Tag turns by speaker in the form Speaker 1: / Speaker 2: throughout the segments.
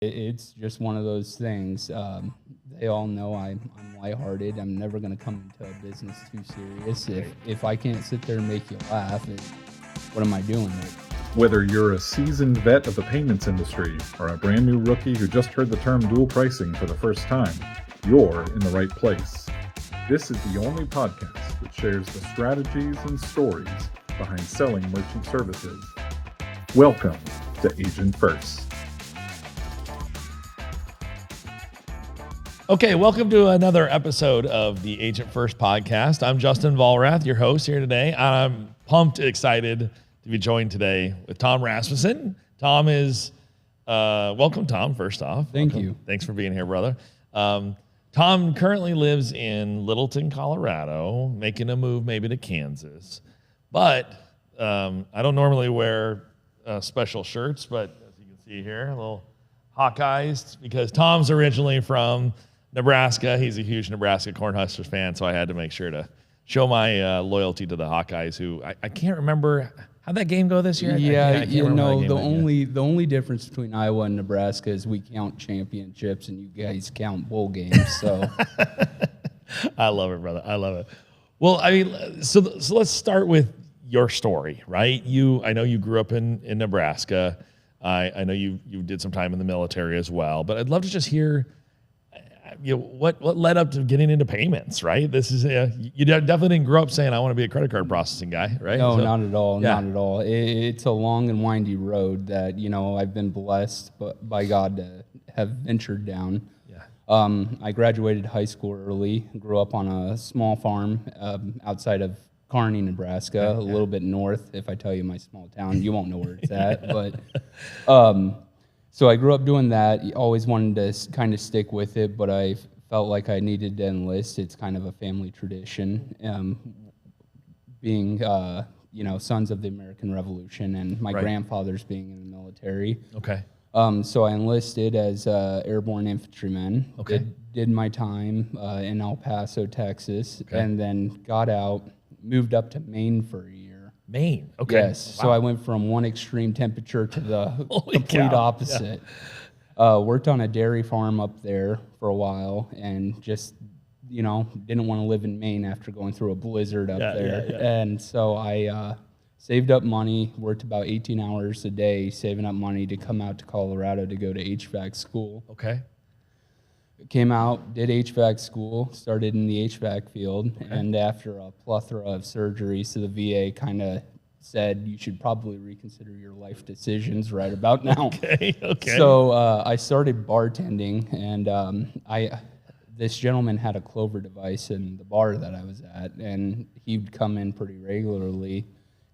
Speaker 1: It's just one of those things. They all know I'm lighthearted. I'm never going to come into a business too serious. If I can't sit there and make you laugh, what am I doing?
Speaker 2: Whether you're a seasoned vet of the payments industry or a brand new rookie who just heard the term dual pricing for the first time, you're in the right place. This is the only podcast that shares the strategies and stories behind selling merchant services. Welcome to Agent First.
Speaker 3: Okay, welcome to another episode of the Agent First podcast. I'm Justin Vollrath, your host here today. I'm pumped, excited to be joined today with Tom Rasmussen. Tom is, welcome Tom, first off.
Speaker 1: Thank you.
Speaker 3: Thanks for being here, brother. Tom currently lives in Littleton, Colorado, making a move maybe to Kansas. But I don't normally wear special shirts, but as you can see here, a little Hawkeyes, because Tom's originally from Nebraska. He's a huge Nebraska Cornhuskers fan, so I had to make sure to show my loyalty to the Hawkeyes, who I can't remember. How'd that game go this year?
Speaker 1: The only difference between Iowa and Nebraska is we count championships and you guys count bowl games. So
Speaker 3: I love it, brother. I love it. Well, I mean, so let's start with your story, right? I know you grew up in Nebraska. I know you did some time in the military as well, but I'd love to just hear what led up to getting into payments, right? This is you definitely didn't grow up saying I want to be a credit card processing guy, right?
Speaker 1: No, not at all. Yeah. Not at all. It's a long and windy road that I've been blessed by God to have ventured down. Yeah. I graduated high school early. Grew up on a small farm outside of Kearney, Nebraska, a little bit north. If I tell you my small town, you won't know where it's at. But so I grew up doing that. Always wanted to kind of stick with it, but I felt like I needed to enlist. It's kind of a family tradition, being sons of the American Revolution, and my grandfather's being in the military.
Speaker 3: Okay.
Speaker 1: So I enlisted as airborne infantryman.
Speaker 3: Okay.
Speaker 1: Did my time in El Paso, Texas, and then got out. Moved up to Maine for a year.
Speaker 3: Maine, okay.
Speaker 1: Yes, wow. So I went from one extreme temperature to the complete opposite. Yeah. Worked on a dairy farm up there for a while and just, didn't want to live in Maine after going through a blizzard up there. Yeah. And so I saved up money, worked about 18 hours a day, saving up money to come out to Colorado to go to HVAC school.
Speaker 3: Okay.
Speaker 1: Came out, did HVAC school, started in the HVAC field, and after a plethora of surgeries, the VA kind of said you should probably reconsider your life decisions right about now.
Speaker 3: Okay.
Speaker 1: So I started bartending, and this gentleman had a Clover device in the bar that I was at, and he'd come in pretty regularly.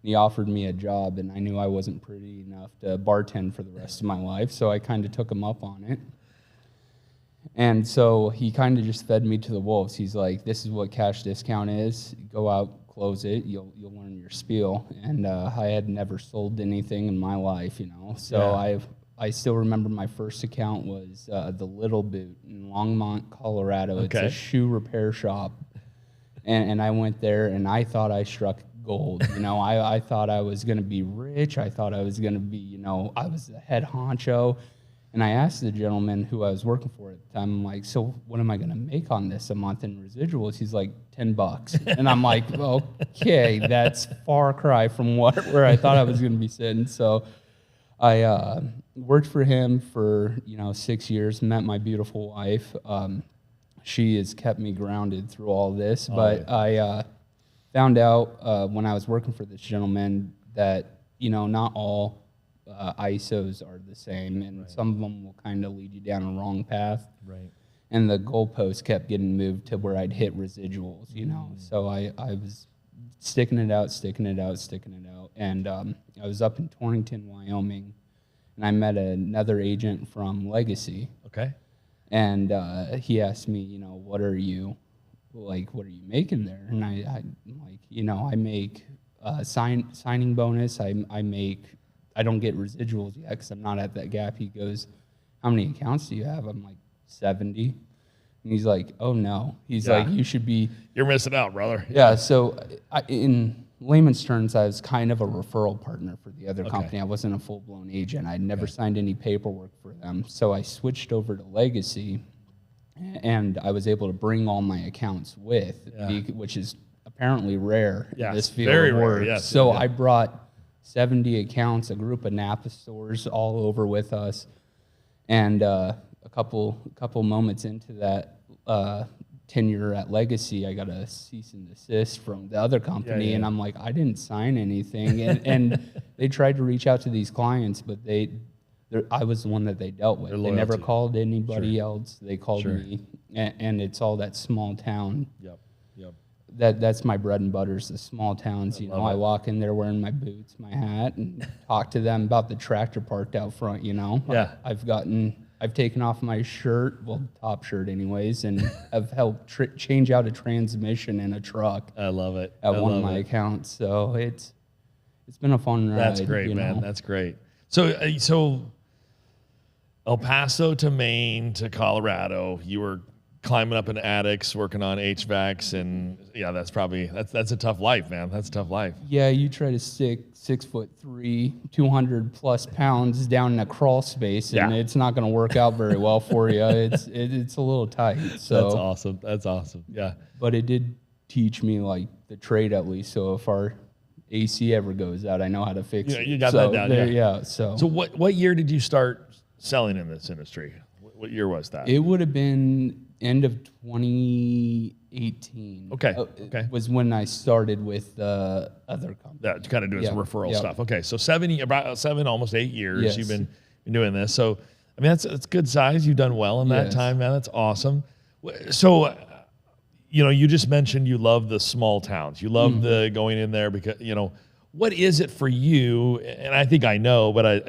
Speaker 1: He offered me a job, and I knew I wasn't pretty enough to bartend for the rest of my life, so I kind of took him up on it. And so he kind of just fed me to the wolves. He's like, this is what cash discount is. Go out, close it. You'll learn your spiel. And I had never sold anything in my life, So yeah. I still remember my first account was the Little Boot in Longmont, Colorado.
Speaker 3: Okay.
Speaker 1: It's a shoe repair shop. And I went there, and I thought I struck gold. I thought I was going to be rich. I thought I was going to be, I was the head honcho. And I asked the gentleman who I was working for at the time, I'm like, so what am I going to make on this a month in residuals? He's like, $10. And I'm like, okay, that's far cry from where I thought I was going to be sitting. So I worked for him for, 6 years, met my beautiful wife. She has kept me grounded through all this. I found out when I was working for this gentleman that, not all ISOs are the same, and some of them will kind of lead you down a wrong path.
Speaker 3: Right.
Speaker 1: And the goalposts kept getting moved to where I'd hit residuals, So I was sticking it out. And I was up in Torrington, Wyoming, and I met another agent from Legacy.
Speaker 3: Okay.
Speaker 1: And he asked me, what are you making there? And I'm like, I make signing bonus. I don't get residuals yet because I'm not at that gap. He goes, how many accounts do you have? I'm like, 70. And he's like, oh, no. He's like, you should be.
Speaker 3: You're missing out, brother.
Speaker 1: Yeah, so layman's terms, I was kind of a referral partner for the other company. I wasn't a full-blown agent. I'd never signed any paperwork for them. So I switched over to Legacy, and I was able to bring all my accounts with, which is apparently rare in this field
Speaker 3: very
Speaker 1: of
Speaker 3: rare,
Speaker 1: work.
Speaker 3: yes,
Speaker 1: So I brought 70 accounts, a group of Napa stores all over with us, and a couple moments into that tenure at Legacy, I got a cease and desist from the other company, and I'm like, I didn't sign anything, and they tried to reach out to these clients, but I was the one that they dealt with. They never called anybody else. They called me, and it's all that small town. That's my bread and butter is the small towns. You know, I walk in there wearing my boots, my hat, and talk to them about the tractor parked out front. You know, I've taken off my shirt, well, top shirt anyways, and I've helped change out a transmission in a truck.
Speaker 3: I love it.
Speaker 1: At one of my accounts. So it's been a fun ride.
Speaker 3: That's great, man. That's great. So El Paso to Maine to Colorado, you were climbing up in attics, working on HVACs, and that's a tough life, man. That's a tough life.
Speaker 1: Yeah, you try to stick 6'3", 200+ pounds down in a crawl space, and it's not going to work out very well for you. It's a little tight. So
Speaker 3: that's awesome. That's awesome. Yeah.
Speaker 1: But it did teach me like the trade at least. So if our AC ever goes out, I know how to fix it.
Speaker 3: You got that down.
Speaker 1: So
Speaker 3: what year did you start selling in this industry? What year was that?
Speaker 1: It would have been end of 2018.
Speaker 3: Okay.
Speaker 1: Was when I started with the other company.
Speaker 3: That kind of doing some referral stuff. Okay, so about 7, almost 8 years you've been doing this. So I mean that's good size. You've done well in that time, man. That's awesome. So you just mentioned you love the small towns. You love the going in there because what is it for you? And I think I know, but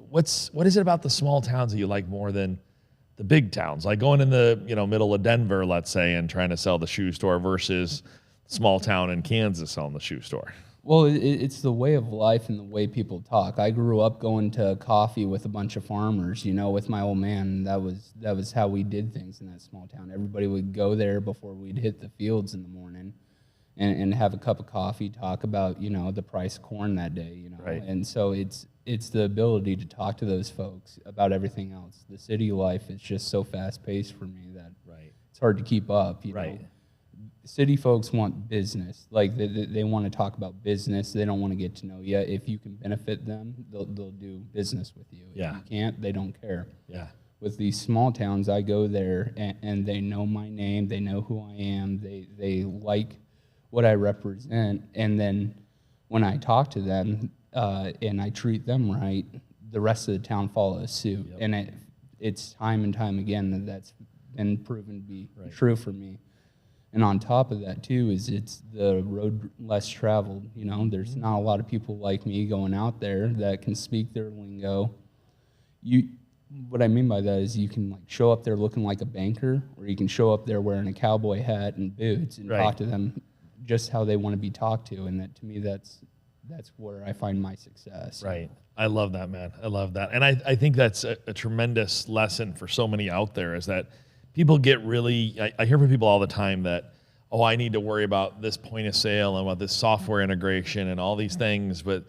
Speaker 3: what is it about the small towns that you like more than the big towns, like going in the middle of Denver, let's say, and trying to sell the shoe store versus small town in Kansas selling the shoe store?
Speaker 1: Well, it's the way of life and the way people talk. I grew up going to coffee with a bunch of farmers, with my old man. That was how we did things in that small town. Everybody would go there before we'd hit the fields in the morning and have a cup of coffee, talk about, the price of corn that day,
Speaker 3: Right.
Speaker 1: And so it's the ability to talk to those folks about everything else. The city life is just so fast-paced for me that it's hard to keep up, you know. City folks want business. Like, they want to talk about business. They don't want to get to know you. If you can benefit them, they'll do business with you. If you can't, they don't care.
Speaker 3: Yeah.
Speaker 1: With these small towns, I go there, and they know my name. They know who I am. They like what I represent. And then when I talk to them and I treat them right, the rest of the town follows suit. And it's time and time again that's been proven to be true for me. And on top of that, too, is it's the road less traveled. There's not a lot of people like me going out there that can speak their lingo. What I mean by that is you can show up there looking like a banker, or you can show up there wearing a cowboy hat and boots and talk to them just how they want to be talked to. And that, to me, that's where I find my success.
Speaker 3: Right. I love that, man. I love that. And I think that's a tremendous lesson for so many out there, is that people get really, I hear from people all the time that, I need to worry about this point of sale and about this software integration and all these things. But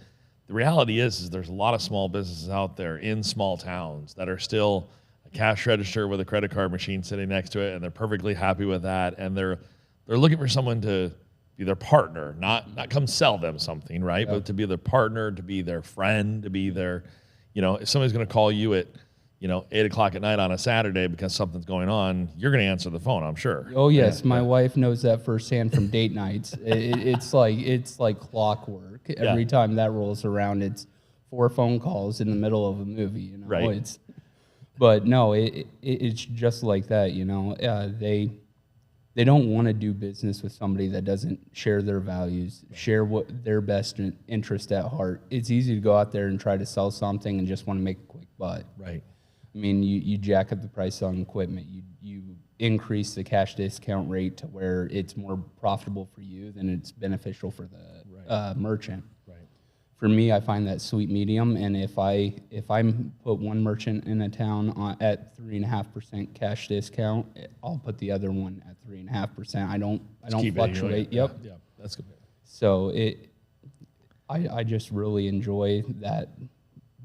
Speaker 3: the reality is there's a lot of small businesses out there in small towns that are still a cash register with a credit card machine sitting next to it, and they're perfectly happy with that. And they're looking for someone to be their partner, not come sell them something, right? But to be their partner, to be their friend, to be their, if somebody's going to call you at 8 o'clock at night on a Saturday because something's going on, you're going to answer the phone, I'm sure.
Speaker 1: Oh yes, my wife knows that firsthand from date nights. It's like clockwork. Every time that rolls around, it's 4 phone calls in the middle of a movie.
Speaker 3: Right.
Speaker 1: But no, it's just like that. They don't want to do business with somebody that doesn't share their values, share what their best interest at heart. It's easy to go out there and try to sell something and just want to make a quick buck.
Speaker 3: Right.
Speaker 1: I mean, you jack up the price on equipment. You increase the cash discount rate to where it's more profitable for you than it's beneficial for the merchant.
Speaker 3: Right.
Speaker 1: For me, I find that sweet medium, and if I put one merchant in a town at 3.5% cash discount, I'll put the other one at 3.5%. I don't fluctuate.
Speaker 3: Yeah, that's good.
Speaker 1: So I just really enjoy that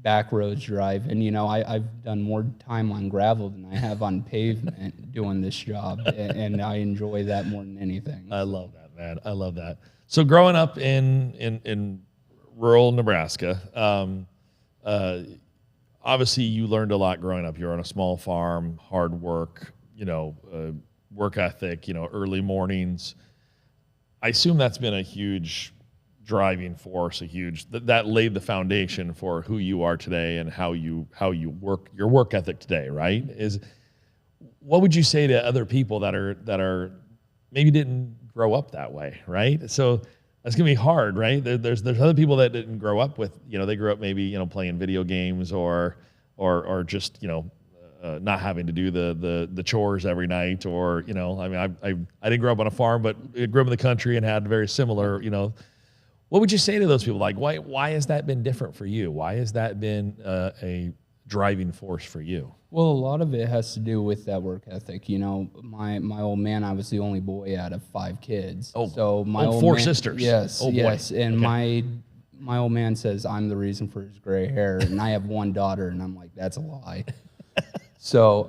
Speaker 1: back roads drive. And, I've done more time on gravel than I have on pavement doing this job. And I enjoy that more than anything.
Speaker 3: I love that, man. I love that. So growing up in rural Nebraska, obviously you learned a lot growing up. You're on a small farm, hard work, work ethic, early mornings. I assume that's been a huge driving force, that laid the foundation for who you are today and how you work, your work ethic today, right? What would you say to other people that are maybe didn't grow up that way, right? So that's gonna be hard, right? There's other people that didn't grow up with, they grew up maybe, playing video games or just, not having to do the chores every night, or, I didn't grow up on a farm, but I grew up in the country and had very similar, What would you say to those people? Like, why has that been different for you? Why has that been a driving force for you?
Speaker 1: Well, a lot of it has to do with that work ethic. My old man, I was the only boy out of 5 kids.
Speaker 3: Oh,
Speaker 1: so my old
Speaker 3: four
Speaker 1: man,
Speaker 3: sisters.
Speaker 1: Yes,
Speaker 3: Oh, boy.
Speaker 1: yes. And
Speaker 3: Okay.
Speaker 1: my old man says I'm the reason for his gray hair, and I have one daughter, and I'm like, that's a lie. So,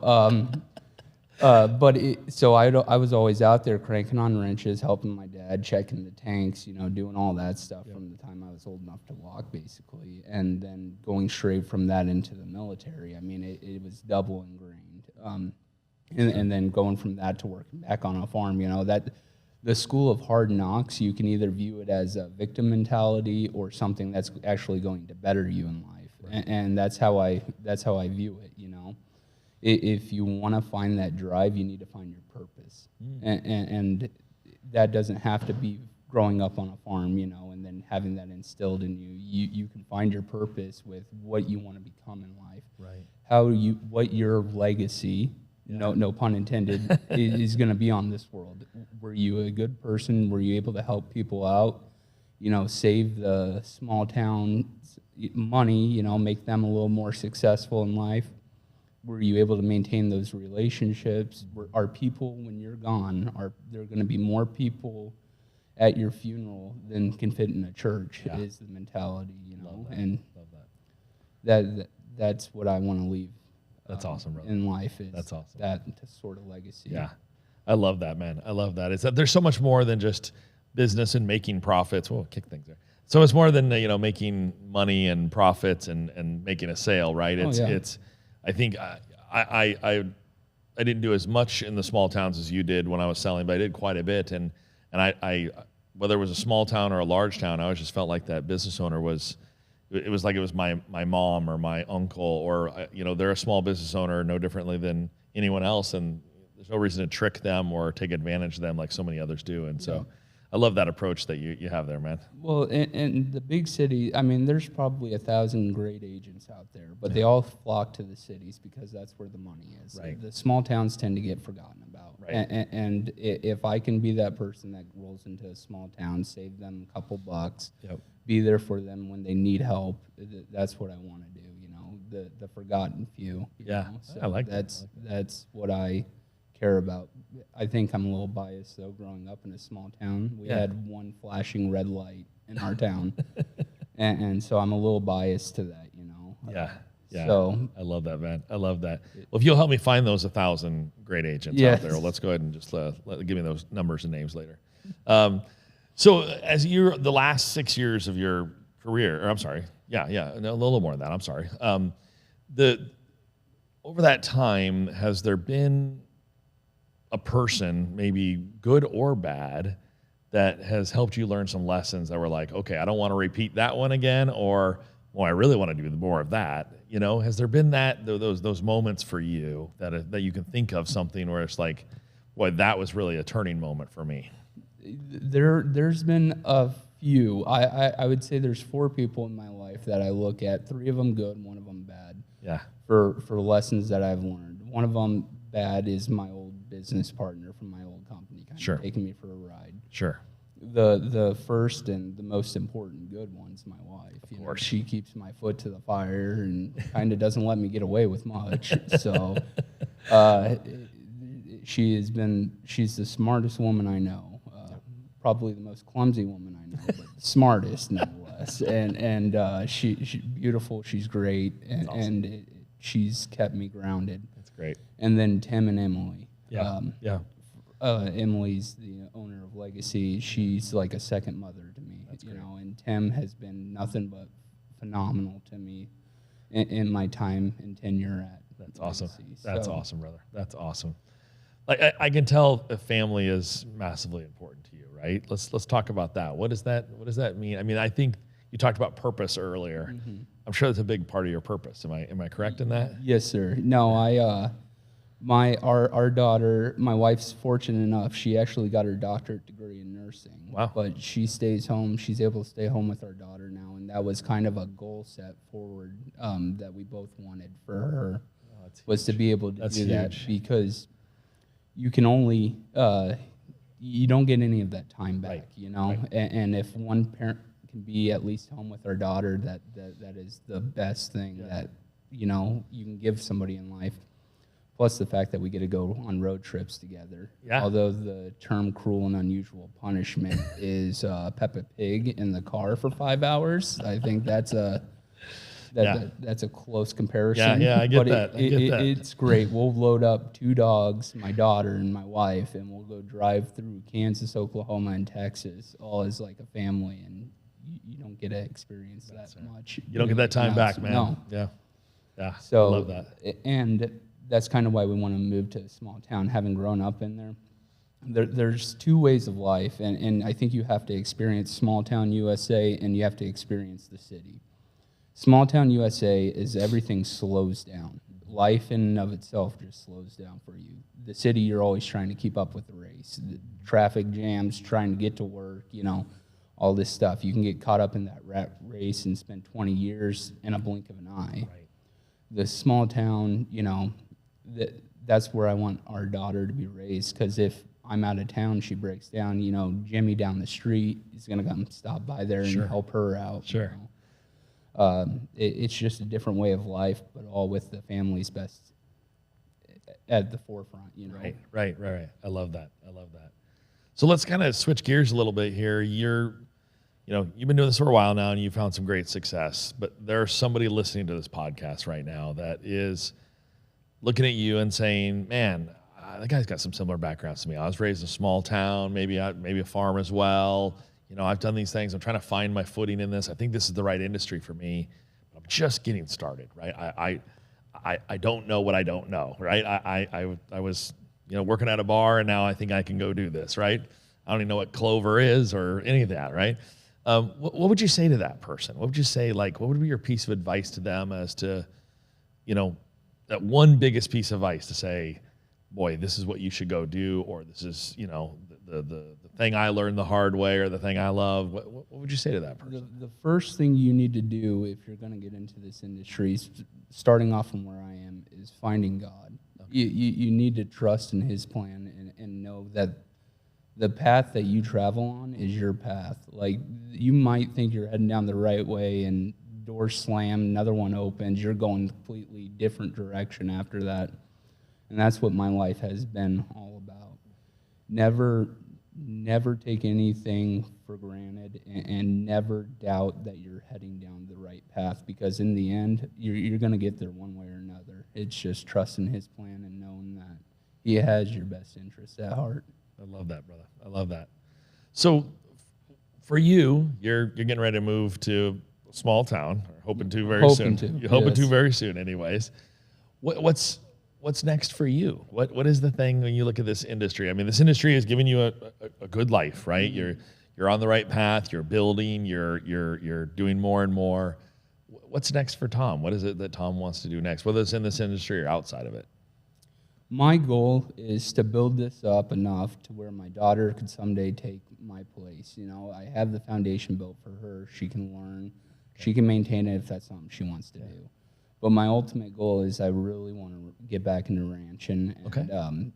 Speaker 1: I was always out there cranking on wrenches, helping my dad, checking the tanks, doing all that stuff from the time I was old enough to walk, basically, and then going straight from that into the military. I mean, it was double ingrained, and then going from that to working back on a farm. That the school of hard knocks, you can either view it as a victim mentality or something that's actually going to better you in life, right. and that's how I view it. If you want to find that drive, you need to find your purpose. And that doesn't have to be growing up on a farm, and then having that instilled in you. You can find your purpose with what you want to become in life.
Speaker 3: Right.
Speaker 1: What your legacy, no pun intended, is going to be on this world. Were you a good person? Were you able to help people out? Save the small town's money, make them a little more successful in life? Were you able to maintain those relationships? Are people, when you're gone, are there going to be more people at your funeral than can fit in a church?
Speaker 3: Yeah.
Speaker 1: Is the mentality,
Speaker 3: Love that.
Speaker 1: and
Speaker 3: Love that.
Speaker 1: that's what I want to leave.
Speaker 3: That's awesome, brother.
Speaker 1: In life is
Speaker 3: That's awesome.
Speaker 1: that sort of legacy.
Speaker 3: Yeah, I love that, man. I love that. It's that there's so much more than just business and making profits. We'll kick things there. So it's more than making money and profits and making a sale, right? It's I think I didn't do as much in the small towns as you did when I was selling, but I did quite a bit. And I whether it was a small town or a large town, I always just felt like that business owner was my mom or my uncle, or they're a small business owner no differently than anyone else, and there's no reason to trick them or take advantage of them like so many others do. And so I love that approach that you have there, man.
Speaker 1: Well, in the big city, I mean, there's probably 1,000 great agents out there, but they all flock to the cities because that's where the money is.
Speaker 3: Right.
Speaker 1: The small towns tend to get forgotten about.
Speaker 3: Right.
Speaker 1: And if I can be that person that rolls into a small town, save them a couple bucks, be there for them when they need help, that's what I want to do. The forgotten few.
Speaker 3: So I like that.
Speaker 1: That's what I care about. I think I'm a little biased, though, growing up in a small town. We had one flashing red light in our town, and so I'm a little biased to that,
Speaker 3: Yeah.
Speaker 1: So
Speaker 3: I love that, man. I love that. Well, if you'll help me find those 1,000 great agents out there, let's go ahead and just give me those numbers and names later. So as the last 6 years of your career, or I'm sorry, no, a little more than that. I'm sorry. Over that time, has there been a person, maybe good or bad, that has helped you learn some lessons that were like, okay, I don't want to repeat that one again, or well, I really want to do more of that. Has there been those moments for you that you can think of something where it's like, boy, that was really a turning moment for me?
Speaker 1: There's been a few. I would say there's 4 people in my life that I look at, 3 of them good, 1 of them bad.
Speaker 3: Yeah.
Speaker 1: For lessons that I've learned. One of them bad is my old business partner from my old company, kind of taking me for a ride.
Speaker 3: Sure.
Speaker 1: The first and the most important good one's my wife.
Speaker 3: Of course.
Speaker 1: She keeps my foot to the fire and kind of doesn't let me get away with much. So she's the smartest woman I know. probably the most clumsy woman I know, but the smartest nonetheless. And she's beautiful. She's great, and she's kept me grounded.
Speaker 3: That's great.
Speaker 1: And then Tim and Emily.
Speaker 3: Yeah.
Speaker 1: Emily's the owner of Legacy. She's like a second mother to me.
Speaker 3: That's great.
Speaker 1: And Tim has been nothing but phenomenal to me in my time and tenure at.
Speaker 3: That's awesome.
Speaker 1: Legacy.
Speaker 3: That's awesome, brother. That's awesome. Like I can tell a family is massively important to you, right? Let's talk about that. What does that mean? I mean, I think you talked about purpose earlier.
Speaker 1: Mm-hmm.
Speaker 3: I'm sure that's a big part of your purpose. Am I correct in that?
Speaker 1: Yes, sir. No, our daughter, my wife's fortunate enough, she actually got her doctorate degree in nursing.
Speaker 3: Wow.
Speaker 1: But she stays home. She's able to stay home with our daughter now, and that was kind of a goal set forward that we both wanted for her, was to be able to do that, because you can only, you don't get any of that time back, you know?
Speaker 3: Right.
Speaker 1: And if one parent can be at least home with our daughter, that is the best thing that, you know, you can give somebody in life. Plus the fact that we get to go on road trips together. Yeah. Although the term cruel and unusual punishment is Peppa Pig in the car for 5 hours. I think that's a close comparison.
Speaker 3: Yeah, I get that.
Speaker 1: It's great. We'll load up 2 dogs, my daughter and my wife, and we'll go drive through Kansas, Oklahoma, and Texas, all as like a family, and you don't get to experience that much.
Speaker 3: You don't get that time back, man.
Speaker 1: No.
Speaker 3: Yeah.
Speaker 1: So,
Speaker 3: I love that.
Speaker 1: And that's kind of why we want to move to a small town, having grown up in there. There's 2 ways of life, and I think you have to experience small town USA, and you have to experience the city. Small town USA is everything slows down. Life in and of itself just slows down for you. The city, you're always trying to keep up with the race. The traffic jams, trying to get to work, you know, all this stuff. You can get caught up in that rat race and spend 20 years in a blink of an eye. Right. The small town, you know, that's where I want our daughter to be raised, because if I'm out of town, she breaks down, you know, Jimmy down the street is going to come stop by there and help her out. Sure. You know? It's just a different way of life, but all with the family's best at the forefront, you know.
Speaker 3: Right. I love that. So let's kind of switch gears a little bit here. You've been doing this for a while now, and you've found some great success, but there's somebody listening to this podcast right now that is looking at you and saying, man, that guy's got some similar backgrounds to me. I was raised in a small town, maybe a farm as well. You know, I've done these things. I'm trying to find my footing in this. I think this is the right industry for me. I'm just getting started, right? I don't know what I don't know, right? I was, working at a bar, and now I think I can go do this, right? I don't even know what clover is or any of that, right? What would you say to that person? What would you say, what would be your piece of advice to them as to, that one biggest piece of advice to say, boy, this is what you should go do, or this is, the thing I learned the hard way, or the thing I love. What would you say to that person?
Speaker 1: The first thing you need to do if you're going to get into this industry, starting off from where I am, is finding God. Okay. You need to trust in His plan and know that the path that you travel on is your path. Like, you might think you're heading down the right way, and door slam, another one opens, you're going completely different direction after that. And that's what my life has been all about. Never take anything for granted, and never doubt that you're heading down the right path, because in the end, you're going to get there one way or another. It's just trusting His plan and knowing that He has your best interests at heart.
Speaker 3: I love that, brother. I love that. So for you, you're getting ready to move to a small town, or hoping to very soon. You're hoping to very soon anyways. What's next for you? What is the thing when you look at this industry? I mean, this industry has given you a good life, right? You're on the right path. You're building. You're doing more and more. What's next for Tom? What is it that Tom wants to do next, whether it's in this industry or outside of it?
Speaker 1: My goal is to build this up enough to where my daughter could someday take my place. You know, I have the foundation built for her. She can learn. She can maintain it if that's something she wants to do. But my ultimate goal is I really want to get back into ranching. And,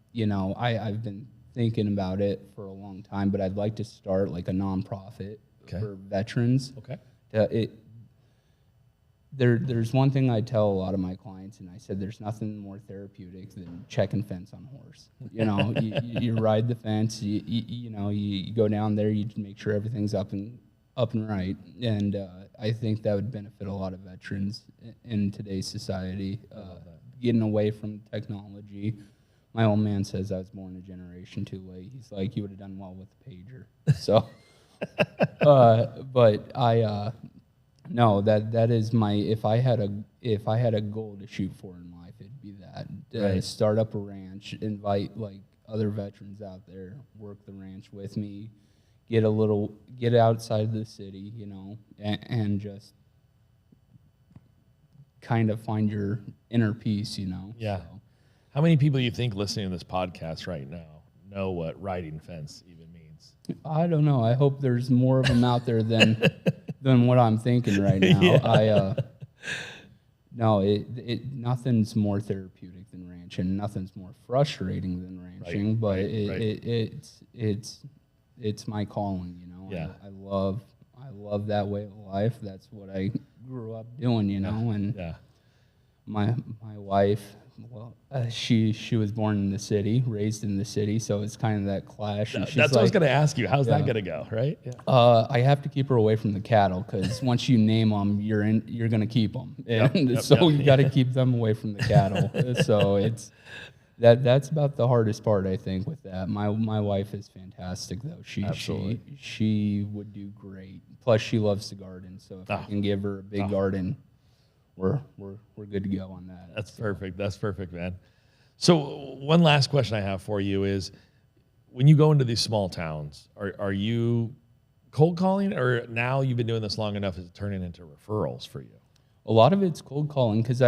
Speaker 1: I've been thinking about it for a long time, but I'd like to start like a nonprofit for veterans. there's one thing I tell a lot of my clients, and I said there's nothing more therapeutic than checking fence on horse. You know, you ride the fence, you go down there, you make sure everything's up and right, and I think that would benefit a lot of veterans in today's society. Getting away from technology. My old man says I was born a generation too late. He's like, you would have done well with the pager. So, but I. No, that is my. If I had a goal to shoot for in life, it'd be that.
Speaker 3: Right.
Speaker 1: Start up a ranch, invite like other veterans out there, work the ranch with me, get outside the city, and just kind of find your inner peace,
Speaker 3: Yeah.
Speaker 1: So.
Speaker 3: How many people you think listening to this podcast right now know what riding fence even means?
Speaker 1: I don't know. I hope there's more of them out there than what I'm thinking right now.
Speaker 3: Yeah.
Speaker 1: Nothing's more therapeutic than ranching. Nothing's more frustrating than ranching. It's my calling.
Speaker 3: Yeah.
Speaker 1: I love that way of life. That's what I grew up doing. And
Speaker 3: Yeah.
Speaker 1: my wife. Well, she was born in the city, raised in the city, so it's kind of that clash. And
Speaker 3: That's what I was going to ask you. How's that going to go, right? Yeah.
Speaker 1: I have to keep her away from the cattle because once you name them, you're going to keep them, and you got to keep them away from the cattle. So it's that's about the hardest part, I think, with that. My wife is fantastic, though. She would do great. Plus, she loves to garden, so if I can give her a big garden. We're good to go on that.
Speaker 3: That's perfect. That's perfect, man. So one last question I have for you is, when you go into these small towns, are you cold calling, or now you've been doing this long enough, is it turning into referrals for you?
Speaker 1: A lot of it's cold calling because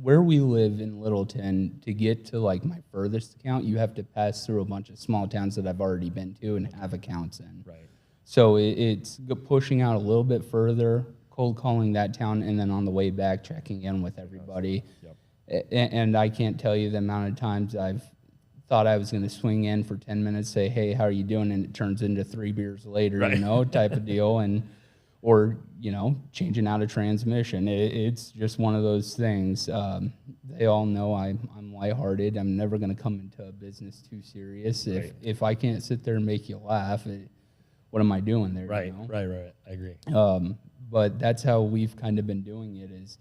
Speaker 1: where we live in Littleton, to get to like my furthest account, you have to pass through a bunch of small towns that I've already been to and have accounts in.
Speaker 3: Right.
Speaker 1: So it's pushing out a little bit further, cold calling that town, and then on the way back, checking in with everybody. Yep. And I can't tell you the amount of times I've thought I was going to swing in for 10 minutes, say, hey, how are you doing? And it turns into 3 beers later, right. Type of deal. Or changing out a transmission. It's just one of those things. They all know I'm lighthearted. I'm never going to come into a business too serious.
Speaker 3: Right.
Speaker 1: If I can't sit there and make you laugh, what am I doing there?
Speaker 3: Right. I agree.
Speaker 1: But that's how we've kind of been doing it. Is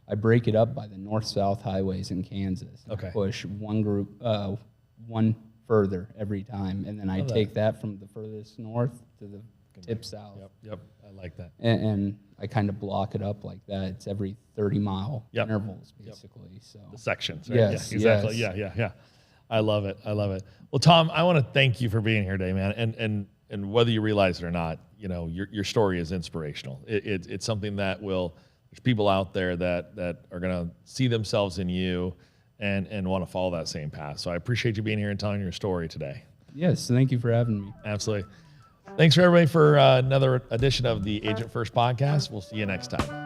Speaker 1: I break it up by the north-south highways in Kansas.
Speaker 3: Okay.
Speaker 1: I push one group, one further every time, and then I take that from the furthest north to the tip south.
Speaker 3: Yep. I like that.
Speaker 1: And I kind of block it up like that. It's every 30-mile intervals, basically. Yep. So
Speaker 3: the sections, right?
Speaker 1: Yes,
Speaker 3: yeah, exactly.
Speaker 1: Yes.
Speaker 3: Yeah. I love it. Well, Tom, I want to thank you for being here today, man. And whether you realize it or not, your story is inspirational. It's something that there's people out there that are going to see themselves in you and want to follow that same path. So I appreciate you being here and telling your story today.
Speaker 1: Yes, thank you for having me.
Speaker 3: Absolutely. Thanks for everybody for another edition of the Agent First podcast. We'll see you next time.